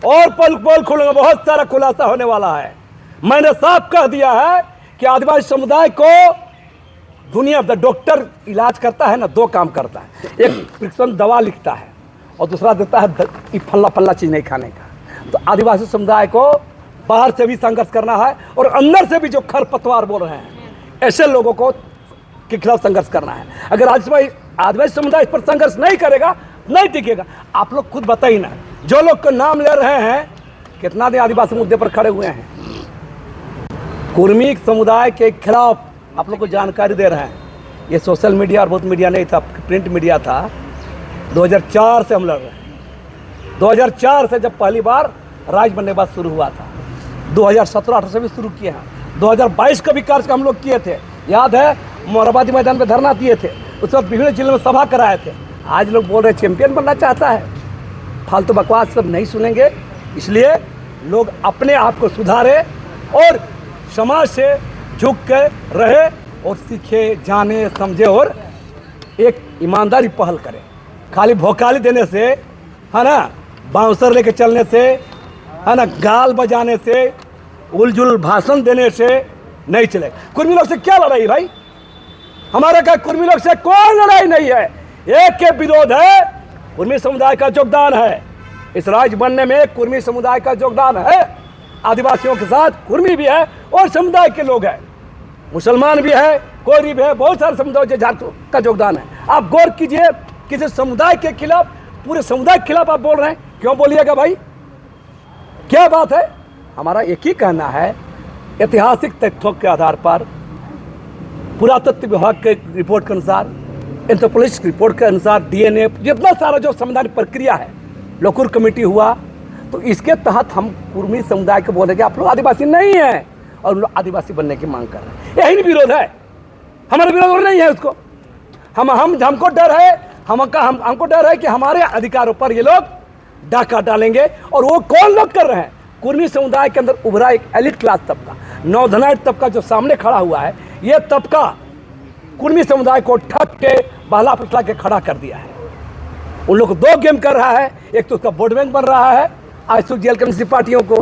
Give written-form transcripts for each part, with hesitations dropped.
और पोल पोल खुलेंगे, बहुत सारा खुलासा होने वाला है। मैंने साफ कह दिया है कि आदिवासी समुदाय को दुनिया का डॉक्टर इलाज करता है ना, दो काम करता है, एक प्रिस्क्रिप्शन दवा लिखता है और दूसरा देता है फल्ला फल्ला चीज़ नहीं खाने का। तो आदिवासी समुदाय को बाहर से भी संघर्ष करना है और अंदर से भी जो खरपतवार बोल रहे हैं ऐसे लोगों को के खिलाफ संघर्ष करना है। अगर आदिवासी समुदाय इस पर संघर्ष नहीं करेगा, नहीं टिकेगा। आप लोग खुद बताइए ना, जो लोग का नाम ले रहे हैं कितना दिन आदिवासी मुद्दे पर खड़े हुए हैं, कुर्मी समुदाय के खिलाफ आप लोग को जानकारी दे रहे हैं। ये सोशल मीडिया और बहुत मीडिया नहीं था, प्रिंट मीडिया था। 2004 से हम लड़ रहे हैं। 2004 से जब पहली बार राज्य बनने के बाद शुरू हुआ था, 2017-18 से भी शुरू किए हैं। 2022 का भी कार्यक्रम हम लोग किए थे, याद है, मोराबादी मैदान पे धरना दिए थे, उस वक्त विभिन्न जिलों में सभा कराए थे। आज लोग बोल रहे चैंपियन बनना चाहता है। फालतू बकवास सब नहीं सुनेंगे, इसलिए लोग अपने आप को सुधारे और समाज से झुक कर रहे और सीखे, जाने, समझे और एक ईमानदारी पहल करें। खाली भोकाली देने से, है ना, बाउंसर लेके चलने से, है ना, गाल बजाने से, उलझुल भाषण देने से नहीं चले। कुर्मी लोग से क्या लड़ाई भाई? हमारे क्या कुर्मी लोग से कोई लड़ाई नहीं है, एक के विरोध है। कुर्मी समुदाय का योगदान है इस राज्य बनने में, कुर्मी समुदाय का योगदान है। आदिवासियों के साथ कुर्मी भी है और समुदाय के लोग हैं, मुसलमान भी है, कोई भी है, बहुत सारे समुदाय झारखंड का योगदान है। आप गौर कीजिए, किसी समुदाय के खिलाफ, पूरे समुदाय के खिलाफ आप बोल रहे हैं, क्यों बोलिएगा भाई? क्या बात है? हमारा एक ही कहना है, ऐतिहासिक तथ्यों के आधार पर, पुरातत्व विभाग के रिपोर्ट के अनुसार, एंथ्रोपोलॉजिस्ट रिपोर्ट के अनुसार, DNA, जितना सारा जो संवैधानिक प्रक्रिया है, लोकुर कमेटी हुआ, तो इसके तहत हम कुर्मी समुदाय को बोले कि आप लोग आदिवासी नहीं हैं और लोग आदिवासी बनने की मांग कर रहे हैं। यही विरोध है, हमारा विरोध और नहीं है उसको। हमको डर है, हमको डर है कि हमारे अधिकारों पर ये लोग डाका डालेंगे। और वो कौन लोग कर रहे हैं? कुर्मी समुदाय के अंदर उभरा एक एलिट क्लास तबका, नौधनाइट तबका जो सामने खड़ा हुआ है, ये तबका कुर्मी समुदाय को ठग के बहला फुसला के खड़ा कर दिया है। उन लोग दो गेम कर रहा है, एक तो उसका वोट बैंक बन रहा है आईसूक जेल कम्युनिस्ट पार्टियों को,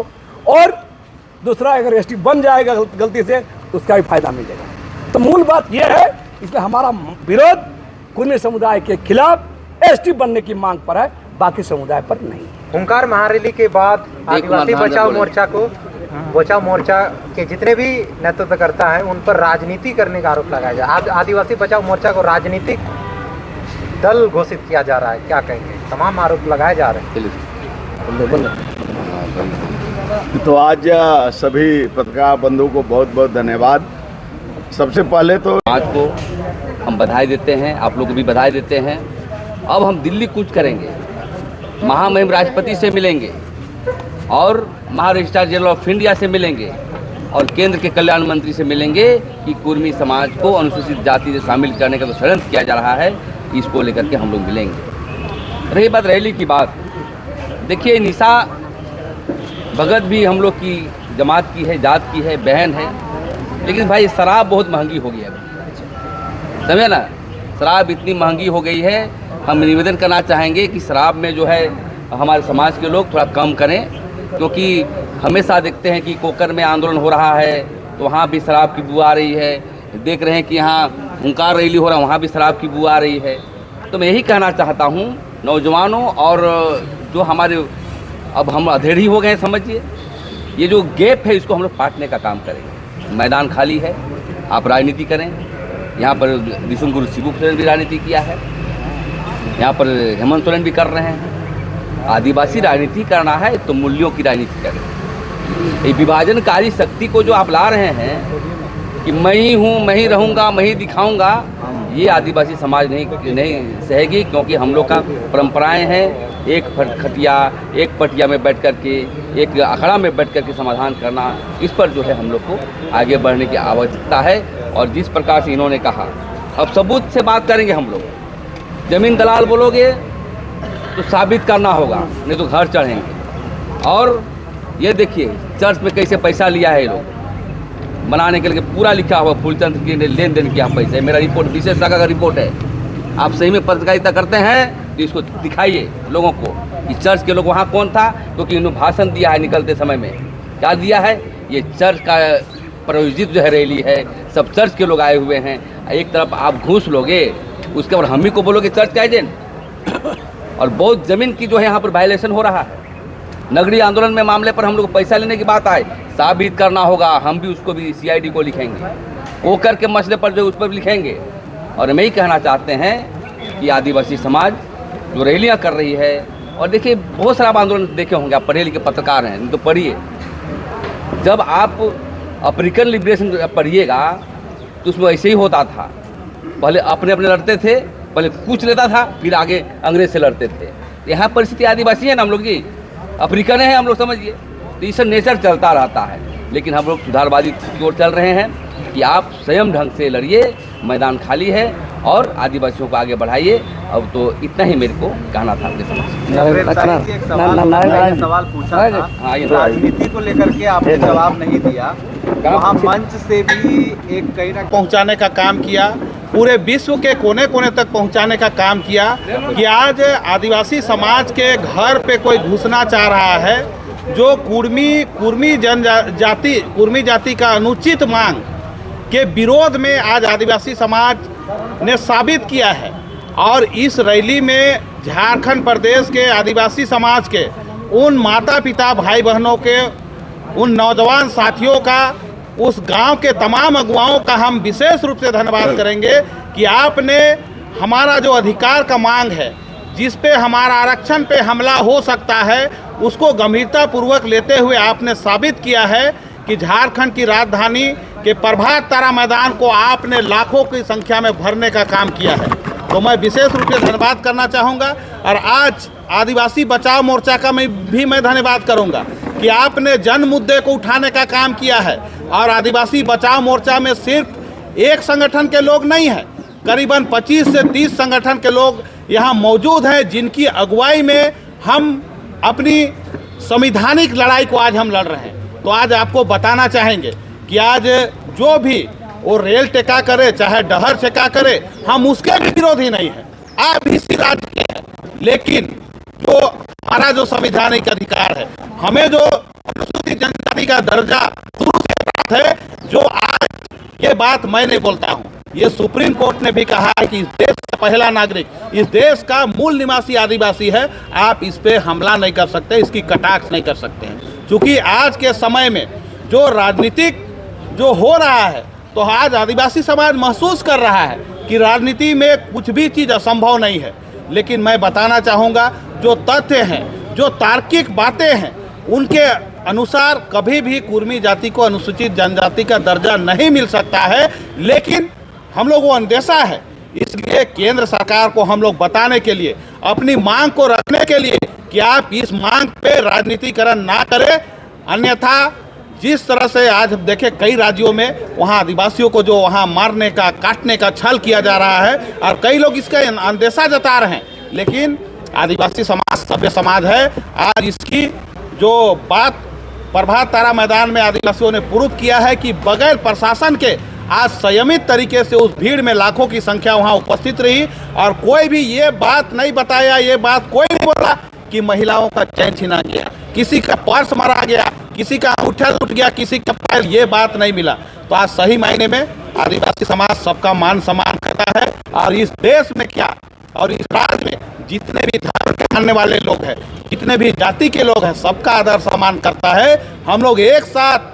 और दूसरा अगर एसटी बन जाएगा गलती से उसका भी फायदा मिलेगा। तो मूल बात यह है, इसमें हमारा विरोध कुर्मी समुदाय के खिलाफ एसटी बनने की मांग पर है, बाकी समुदाय पर नहीं। हुंकार महारैली के बाद आदिवासी बचाओ मोर्चा के जितने भी नेतृत्व करता है उन पर राजनीति करने का आरोप लगाया जाए। आज आदिवासी बचाओ मोर्चा को राजनीतिक दल घोषित किया जा रहा है, क्या कहेंगे? तमाम आरोप लगाए जा रहे हैं। तो आज सभी पत्रकार बंधुओं को बहुत बहुत धन्यवाद। सबसे पहले तो आज को हम बधाई देते हैं, आप लोग को भी बधाई देते हैं। अब हम दिल्ली कूच करेंगे, महामहिम राष्ट्रपति से मिलेंगे और महारजिस्ट्रार जनरल ऑफ इंडिया से मिलेंगे और केंद्र के कल्याण मंत्री से मिलेंगे कि कुर्मी समाज को अनुसूचित जाति से शामिल करने का जो षड्यंत्र किया जा रहा है, इसको लेकर के हम लोग मिलेंगे। रही बात रैली की बात, देखिए, निशा भगत भी हम लोग की जमात की है, जात की है, बहन है, लेकिन भाई शराब बहुत महंगी हो गई है, समझे ना? शराब इतनी महंगी हो गई है, हम निवेदन करना चाहेंगे कि शराब में जो है हमारे समाज के लोग थोड़ा कम करें, क्योंकि हमेशा देखते हैं कि कोकर में आंदोलन हो रहा है तो वहाँ भी शराब की बू आ रही है, देख रहे हैं कि यहाँ हुंकार रैली हो रहा है, वहाँ भी शराब की बू आ रही है। तो मैं यही कहना चाहता हूँ नौजवानों, और जो हमारे अब हम अधेड़ी हो गए, समझिए, ये जो गैप है इसको हम लोग पाटने का काम करेंगे। मैदान खाली है, आप राजनीति करें। यहाँ पर विष्णु गुरु शिबू सोरेन भी राजनीति किया है, यहाँ पर हेमंत सोरेन भी कर रहे हैं। आदिवासी राजनीति करना है तो मूल्यों की राजनीति करें। ये विभाजनकारी शक्ति को जो आप ला रहे हैं कि मैं ही हूँ, मैं ही रहूँगा, मैं ही दिखाऊँगा, ये आदिवासी समाज नहीं सहेगी, क्योंकि हम लोग का परंपराएं हैं एक खटिया, एक पटिया में बैठ कर के, एक अखड़ा में बैठ कर के समाधान करना। इस पर जो है हम लोग को आगे बढ़ने की आवश्यकता है। और जिस प्रकार से इन्होंने कहा, अब सबूत से बात करेंगे हम लोग। जमीन दलाल बोलोगे तो साबित करना होगा, नहीं तो घर चढ़ेंगे। और ये देखिए चर्च में कैसे पैसा लिया है ये लोग बनाने के लिए, पूरा लिखा हुआ फूलचंद की लेन देन किया पैसे। मेरा रिपोर्ट विशेष शाखा का रिपोर्ट है। आप सही में पत्रकारिता करते हैं तो इसको दिखाइए लोगों को। कि चर्च के लोग वहाँ कौन था, क्योंकि इन्होंने भाषण दिया है निकलते समय में। क्या दिया है? ये चर्च का प्रायोजित जो है रैली है, सब चर्च के लोग आए हुए हैं। एक तरफ आप घूस लोगे, उसके बाद हम ही को बोलोगे चर्च का एजेंट। और बहुत ज़मीन की जो है यहाँ पर वायलेशन हो रहा है। नगरीय आंदोलन में मामले पर हम लोग पैसा लेने की बात आए, साबित करना होगा, हम भी उसको भी CID को लिखेंगे, ओकर के मसले पर जो उस पर भी लिखेंगे। और हम यही कहना चाहते हैं कि आदिवासी समाज जो रैलियाँ कर रही है, और देखिए बहुत सारा आंदोलन देखे होंगे, आप पढ़े लिखे पत्रकार हैं तो पढ़िए। जब आप अफ्रीकन लिबरेशन पढ़िएगा तो उसमें ऐसे ही होता था, पहले अपने अपने लड़ते थे, पहले कुछ लेता था, फिर आगे अंग्रेज से लड़ते थे। यहाँ परिस्थिति आदिवासी है ना, हम लोग की अफ्रीकन है, हम लोग समझिए। तो ये सब नेचर चलता रहता है, लेकिन हम लोग सुधारवादी की ओर चल रहे हैं कि आप स्वयं ढंग से लड़िए, मैदान खाली है, और आदिवासियों को आगे बढ़ाइए। अब तो इतना ही मेरे को कहना था आपके सवाल पूछा था, हाँ, ये राजनीति को लेकर के आपने जवाब नहीं दिया। वहाँ मंच से भी एक कहीं ना पहुंचाने का काम किया, पूरे विश्व के कोने कोने तक पहुंचाने का काम किया कि आज आदिवासी समाज के घर पे कोई घुसना चाह रहा है, जो कुर्मी जाति का अनुचित मांग के विरोध में आज आदिवासी समाज ने साबित किया है। और इस रैली में झारखंड प्रदेश के आदिवासी समाज के उन माता पिता भाई बहनों के, उन नौजवान साथियों का, उस गांव के तमाम अगुवाओं का हम विशेष रूप से धन्यवाद करेंगे कि आपने हमारा जो अधिकार का मांग है, जिस पे हमारा आरक्षण पे हमला हो सकता है, उसको गंभीरतापूर्वक लेते हुए आपने साबित किया है कि झारखंड की राजधानी के प्रभात तारा मैदान को आपने लाखों की संख्या में भरने का काम किया है। तो मैं विशेष रूप से धन्यवाद करना चाहूँगा। और आज आदिवासी बचाओ मोर्चा का मैं धन्यवाद करूँगा कि आपने जन मुद्दे को उठाने का काम किया है। और आदिवासी बचाओ मोर्चा में सिर्फ एक संगठन के लोग नहीं हैं, करीबन 25 से 30 संगठन के लोग यहाँ मौजूद हैं, जिनकी अगुवाई में हम अपनी संवैधानिक लड़ाई को आज हम लड़ रहे हैं। तो आज आपको बताना चाहेंगे कि आज जो भी वो रेल टेका करे, चाहे डहर टेका करे, हम उसके भी विरोधी नहीं हैं। आप इसी राज्य के हैं, लेकिन जो हमारा जो संवैधानिक अधिकार है, हमें जो अनुसूचित जनजाति का दर्जा शुरू से प्राप्त है, जो आज ये बात मैं नहीं बोलता हूँ, ये सुप्रीम कोर्ट ने भी कहा है कि इस देश का पहला नागरिक, इस देश का मूल निवासी आदिवासी है, आप इस पे हमला नहीं कर सकते, इसकी कटाक्ष नहीं कर सकते हैं। क्योंकि आज के समय में जो राजनीतिक जो हो रहा है, तो आज आदिवासी समाज महसूस कर रहा है कि राजनीति में कुछ भी चीज़ असंभव नहीं है। लेकिन मैं बताना चाहूँगा, जो तथ्य हैं, जो तार्किक बातें हैं, उनके अनुसार कभी भी कुर्मी जाति को अनुसूचित जनजाति का दर्जा नहीं मिल सकता है। लेकिन हम लोग वो अंदेशा है, इसलिए केंद्र सरकार को हम लोग बताने के लिए, अपनी मांग को रखने के लिए कि आप इस मांग पे राजनीतिकरण ना करें। अन्यथा जिस तरह से आज देखें कई राज्यों में वहाँ आदिवासियों को जो वहाँ मारने का, काटने का छल किया जा रहा है, और कई लोग इसका अंदेशा जता रहे हैं, लेकिन आदिवासी समाज सभ्य समाज है। आज इसकी जो बात प्रभात तारा मैदान में आदिवासियों ने प्रूव किया है कि बगैर प्रशासन के आज संयमित तरीके से उस भीड़ में लाखों की संख्या वहाँ उपस्थित रही, और कोई भी ये बात नहीं बताया, ये बात कोई नहीं बोला कि महिलाओं का चैन छीना गया, किसी का पर्स मारा गया, किसी का अंगूठा लूट गया, किसी का पैर, ये बात नहीं मिला। तो आज सही मायने में आदिवासी समाज सबका मान सम्मान करता है। और इस देश में क्या, और इस राज्य में जितने भी धर्म के मानने वाले लोग हैं, जितने भी जाति के लोग हैं, सबका आदर सम्मान करता है। हम लोग एक साथ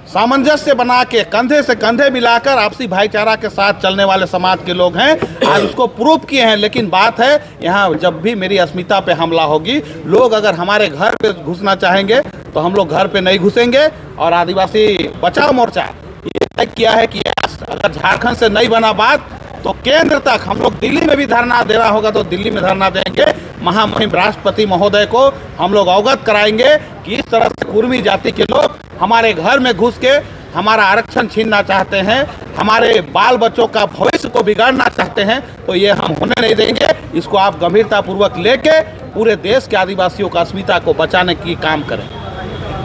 सामंजस्य बना के, कंधे से कंधे मिलाकर आपसी भाईचारा के साथ चलने वाले समाज के लोग हैं, आज उसको प्रूव किए हैं। लेकिन बात है, यहाँ जब भी मेरी अस्मिता पे हमला होगी, लोग अगर हमारे घर पे घुसना चाहेंगे तो हम लोग घर पे नहीं घुसेंगे। और आदिवासी बचाओ मोर्चा ये तय किया है कि अगर झारखंड से नहीं बना बात, तो केंद्र तक हम लोग दिल्ली में भी धरना देना होगा तो दिल्ली में धरना देंगे। महामहिम राष्ट्रपति महोदय को हम लोग अवगत कराएंगे कि इस तरह से कुर्मी जाति के लोग हमारे घर में घुस के हमारा आरक्षण छीनना चाहते हैं, हमारे बाल बच्चों का भविष्य को बिगाड़ना चाहते हैं, तो ये हम होने नहीं देंगे। इसको आप गंभीरतापूर्वक लेके पूरे देश के आदिवासियों का अस्मिता को बचाने की काम करें।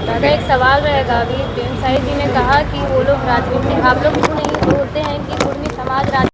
दादा, एक सवाल रहेगा। अभी प्रेम साहिब जी ने कहा कि वो लोग राजनीति, आप लोग क्यों नहीं बोलते हैं कि कुर्मी समाज